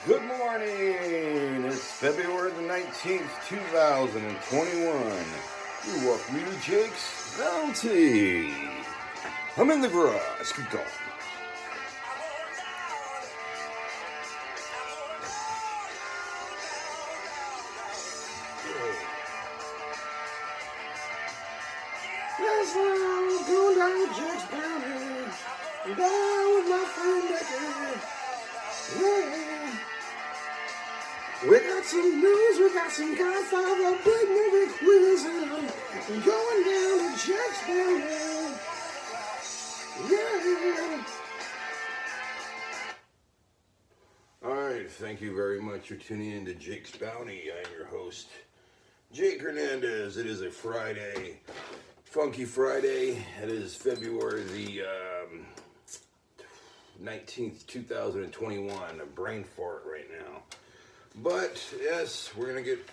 Good morning. It's February the 19th, 2021. You welcome me to Jake's Bounty. I'm in the garage. Keep going. Last night I was going down to Jake's Bounty. Down with my friend Becky. Yeah. We got some news, we got some Godfather, big movie quiz, and I'm going down to Jake's Bounty. Yeah. Alright, thank you very much for tuning in to Jake's Bounty. I'm your host, Jake Hernandez. It is a Friday, Funky Friday. It is February the 19th, 2021. A brain fart right now. But yes, we're going to get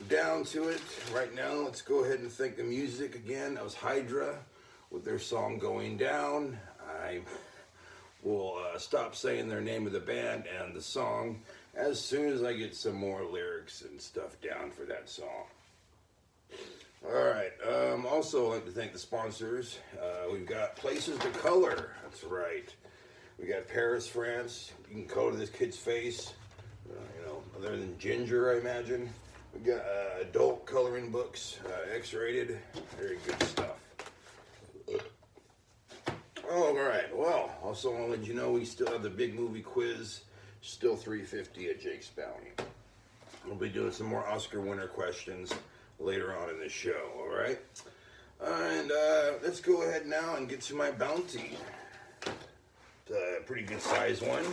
down to it right now. Let's go ahead and thank the music again. That was Hydra with their song Going Down. I will stop saying their name of the band and the song as soon as I get some more lyrics and stuff down for that song. Alright, also I'd like to thank the sponsors. We've got Places to Color. That's right. We got Paris, France. You can color this kid's face. Other than ginger, I imagine. We got adult coloring books, X-rated, very good stuff. All right. Well, also want to let you know we still have the big movie quiz, still $3.50 at Jake's Bounty. We'll be doing some more Oscar winner questions later on in the show. All right. And let's go ahead now and get to my bounty. It's a pretty good size one,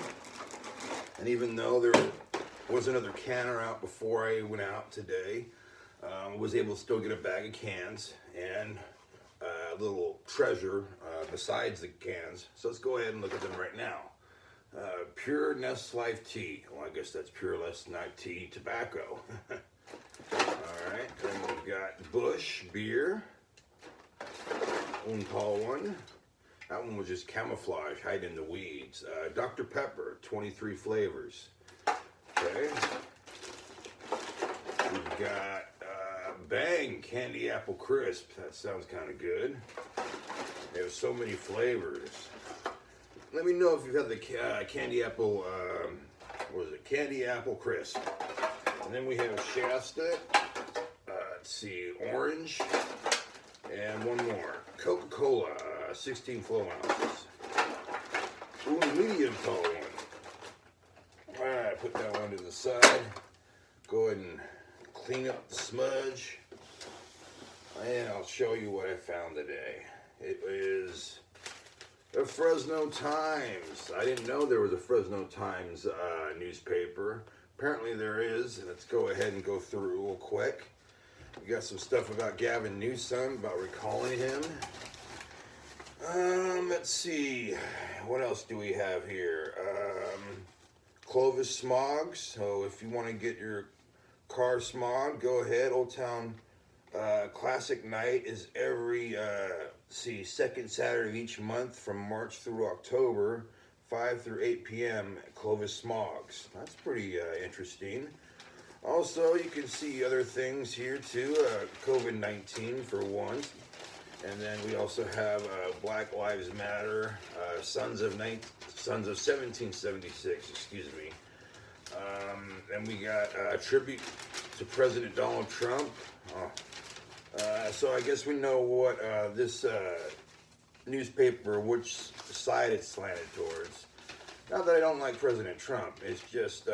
and even though there was another canner out before I went out today, was able to still get a bag of cans and a little treasure besides the cans. So let's go ahead and look at them right now. Pure Nest Life Tea. Well, I guess that's Pure Nest Life Tea tobacco. Alright, then we've got Bush Beer. One tall one. That one was just camouflage, hide in the weeds. Dr. Pepper, 23 flavors. Okay. We've got Bang Candy Apple Crisp. That sounds kind of good. They have so many flavors. Let me know if you've had the candy apple, what is it? Candy Apple Crisp. And then we have Shasta. Let's see, orange. And one more. Coca-Cola, 16 flow ounces. Ooh, medium tall one. Alright, put that one to the side. Go ahead and clean up the smudge. And I'll show you what I found today. It is the Fresno Times. I didn't know there was a Fresno Times newspaper. Apparently there is. And let's go ahead and go through real quick. We got some stuff about Gavin Newsom, about recalling him. Let's see. What else do we have here? Clovis Smogs. So if you want to get your car smogged, go ahead. Old Town Classic Night is every second Saturday of each month from March through October, 5 through 8 p.m. at Clovis Smogs. That's pretty interesting. Also, you can see other things here too. COVID-19 for one. And then we also have Black Lives Matter, Sons of 1776, excuse me. And we got a tribute to President Donald Trump. So I guess we know what this newspaper, which side it's slanted towards. Not that I don't like President Trump, it's just,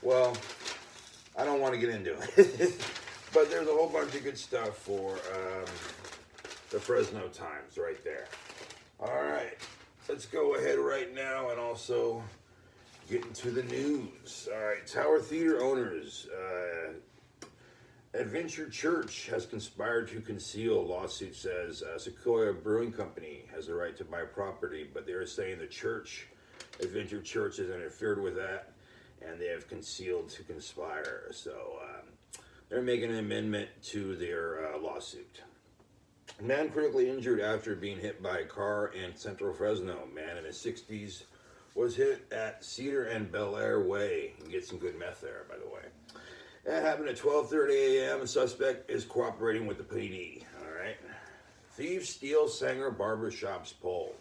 well, I don't want to get into it. But there's a whole bunch of good stuff for the Fresno Times right there. All right, let's go ahead right now and also get into the news. All right, Tower Theater owners. Adventure Church has conspired to conceal. Lawsuit says Sequoia Brewing Company has the right to buy property, but they're saying the church, Adventure Church, has interfered with that, and they have concealed to conspire. So they're making an amendment to their lawsuit. Man critically injured after being hit by a car in central Fresno. Man in his 60s was hit at Cedar and Bel Air Way. You can get some good meth there, by the way. That happened at 12:30 a.m. The suspect is cooperating with the PD. All right. Thieves steal Sanger barbershop's pole.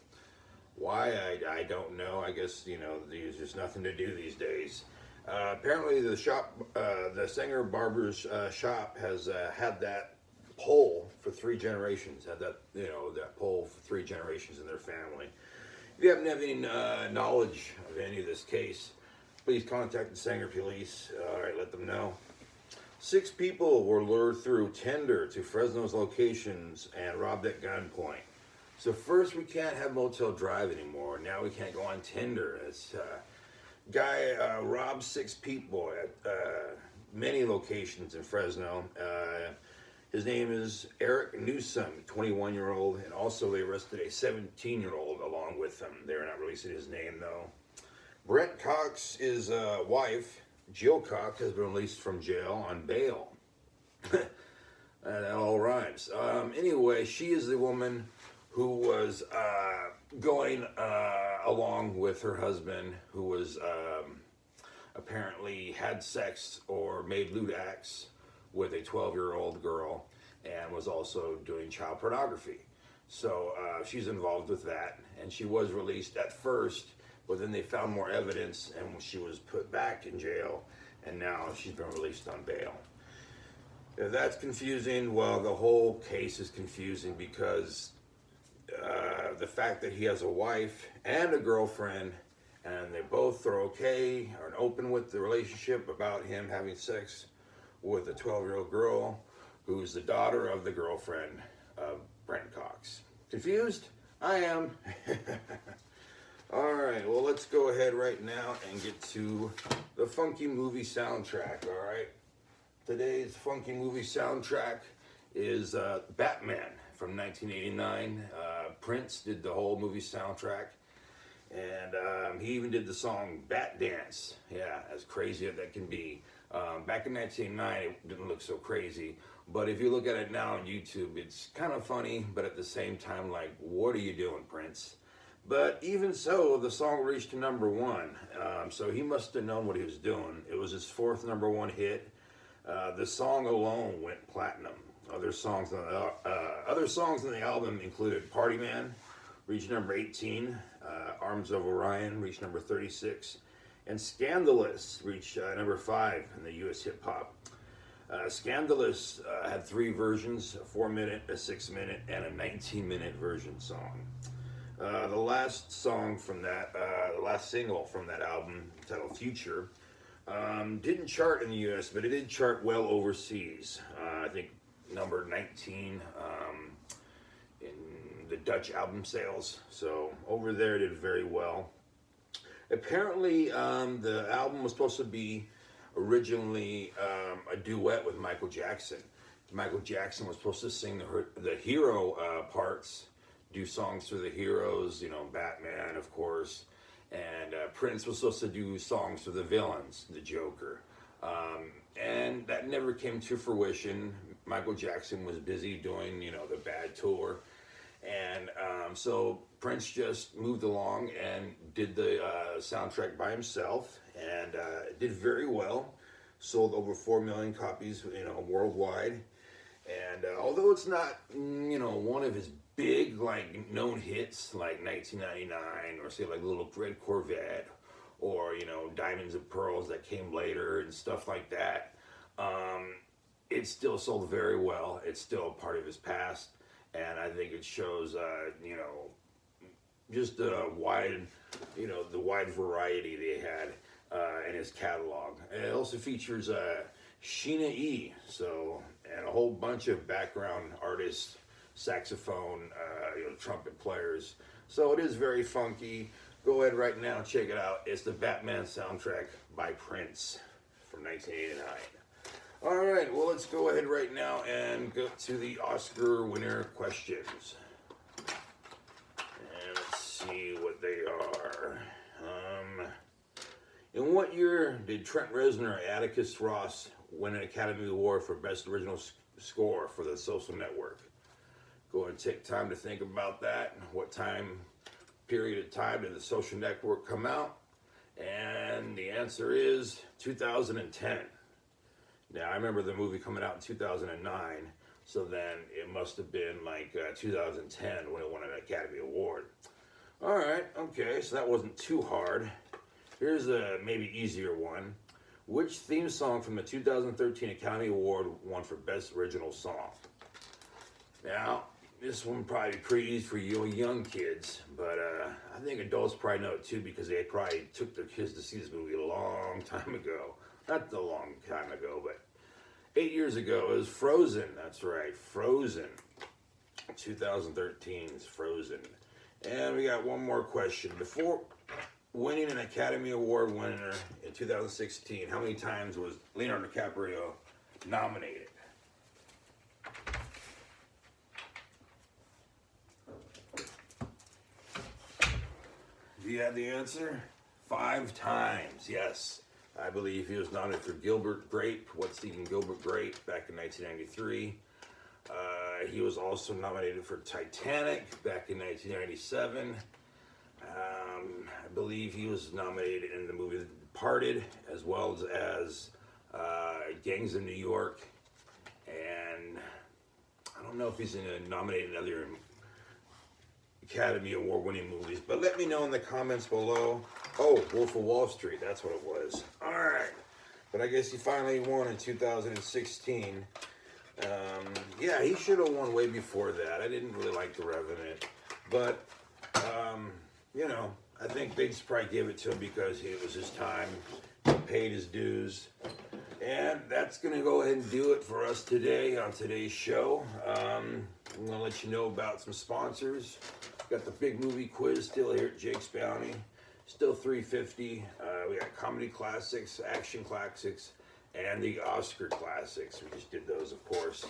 Why, I don't know. I guess, there's just nothing to do these days. Apparently the Sanger barber's shop has had that pole for 3 generations. Had that pole for 3 generations in their family. If you happen to have any knowledge of any of this case, please contact the Sanger police. All right, let them know. 6 people were lured through Tinder to Fresno's locations and robbed at gunpoint. So first, we can't have Motel Drive anymore. Now we can't go on Tinder. This guy robbed 6 people at many locations in Fresno. His name is Eric Newsom, 21-year-old, and also they arrested a 17-year-old along with him. They're not releasing his name, though. Brent Cox's wife, Jill Cox, has been released from jail on bail. That all rhymes. Anyway, she is the woman who was going along with her husband, who was apparently had sex or made lewd acts with a 12-year-old girl and was also doing child pornography. So she's involved with that, and she was released at first, but then they found more evidence and she was put back in jail, and now she's been released on bail. If that's confusing, well, the whole case is confusing because the fact that he has a wife and a girlfriend and they both are okay or open with the relationship about him having sex with a 12-year-old girl who's the daughter of the girlfriend of Brent Cox. Confused? I am. All right, well, let's go ahead right now and get to the funky movie soundtrack, all right? Today's funky movie soundtrack is Batman from 1989. Prince did the whole movie soundtrack, and he even did the song Bat Dance. Yeah, as crazy as that can be. Back in 1989, it didn't look so crazy, but if you look at it now on YouTube, it's kind of funny, but at the same time, like, what are you doing, Prince? But even so, the song reached to #1, so he must have known what he was doing. It was his 4th #1 hit. The song alone went platinum. Other songs on the album included Party Man, reached #18, Arms of Orion reached #36, and Scandalous reached #5 in the U.S. hip hop. Scandalous had 3 versions: a 4-minute, a 6-minute, and a 19-minute version song. The last song from that, the last single from that album, titled Future, didn't chart in the U.S., but it did chart well overseas. I think number 19 in the Dutch album sales. So over there, it did very well. Apparently, the album was supposed to be originally a duet with Michael Jackson. Michael Jackson was supposed to sing the hero parts, do songs for the heroes, Batman, of course. And Prince was supposed to do songs for the villains, the Joker. And that never came to fruition. Michael Jackson was busy doing, the Bad Tour. And so Prince just moved along and did the soundtrack by himself, and did very well. Sold over 4 million copies, worldwide. And although it's not, one of his big, known hits, like 1999, or say, Little Red Corvette, or, Diamonds and Pearls that came later and stuff like that, it still sold very well. It's still a part of his past, and I think it shows, just the wide variety they had in his catalog. And it also features Sheena E. And a whole bunch of background artists, saxophone, trumpet players. So it is very funky. Go ahead right now and check it out. It's the Batman soundtrack by Prince from 1989. All right, well, let's go ahead right now and go to the Oscar winner questions. And let's see what they are. In what year did Trent Reznor or Atticus Ross win an Academy Award for Best Original Score for The Social Network? Go ahead and take time to think about that. What time period of time did The Social Network come out? And the answer is 2010. Now, I remember the movie coming out in 2009, so then it must have been like 2010 when it won an Academy Award. All right, okay, so that wasn't too hard. Here's a maybe easier one. Which theme song from the 2013 Academy Award won for Best Original Song? Now, this one probably be pretty easy for you young kids, but I think adults probably know it too because they probably took their kids to see this movie a long time ago. Not a long time ago, but 8 years ago. It was Frozen. That's right, Frozen. 2013's Frozen. And we got one more question. Before winning an Academy Award winner in 2016, how many times was Leonardo DiCaprio nominated? Do you have the answer? 5 times, yes. I believe he was nominated for Gilbert Grape, What Stephen Gilbert Grape, back in 1993. He was also nominated for Titanic back in 1997. I believe he was nominated in the movie The Departed, as well as Gangs of New York. And I don't know if he's nominated in other Academy Award winning movies, but let me know in the comments below. Oh, Wolf of Wall Street, that's what it was. All right, but I guess he finally won in 2016. Yeah, he should have won way before that. I didn't really like The Revenant, but you know, I think they'd probably give it to him because it was his time. He paid his dues. And that's going to go ahead and do it for us today on today's show. I'm going to let you know about some sponsors. Got the big movie quiz still here at Jake's Bounty. Still $3.50. We got comedy classics, action classics, and the Oscar classics. We just did those, of course.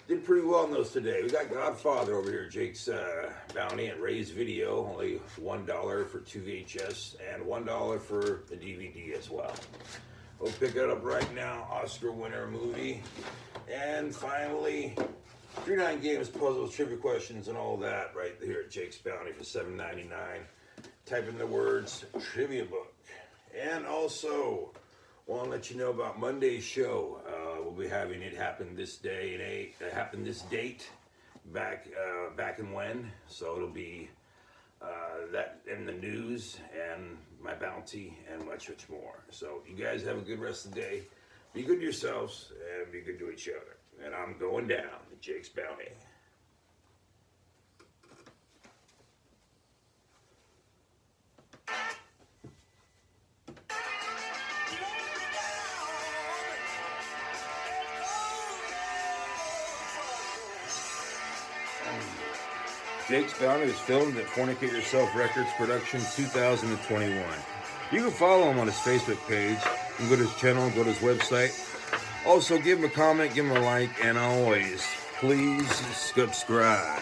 Did pretty well on those today. We got Godfather over here at Jake's Bounty and Ray's Video. Only $1 for 2 VHS and $1 for the DVD as well. We'll pick it up right now. Oscar winner movie. And finally, 3-9 games, puzzles, trivia questions, and all that right here at Jake's Bounty for $7.99. Type in the words trivia book. And also, want to let you know about Monday's show. We'll be having it happen this day and happen this date, back and when. So it'll be that in the news and my bounty and much more. So you guys have a good rest of the day. Be good to yourselves and be good to each other. And I'm going down to Jake's Bounty. Jake's Bounty is filmed at Fornicate Yourself Records Production 2021. You can follow him on his Facebook page. You can go to his channel, go to his website. Also, give him a comment, give him a like, and always, please subscribe.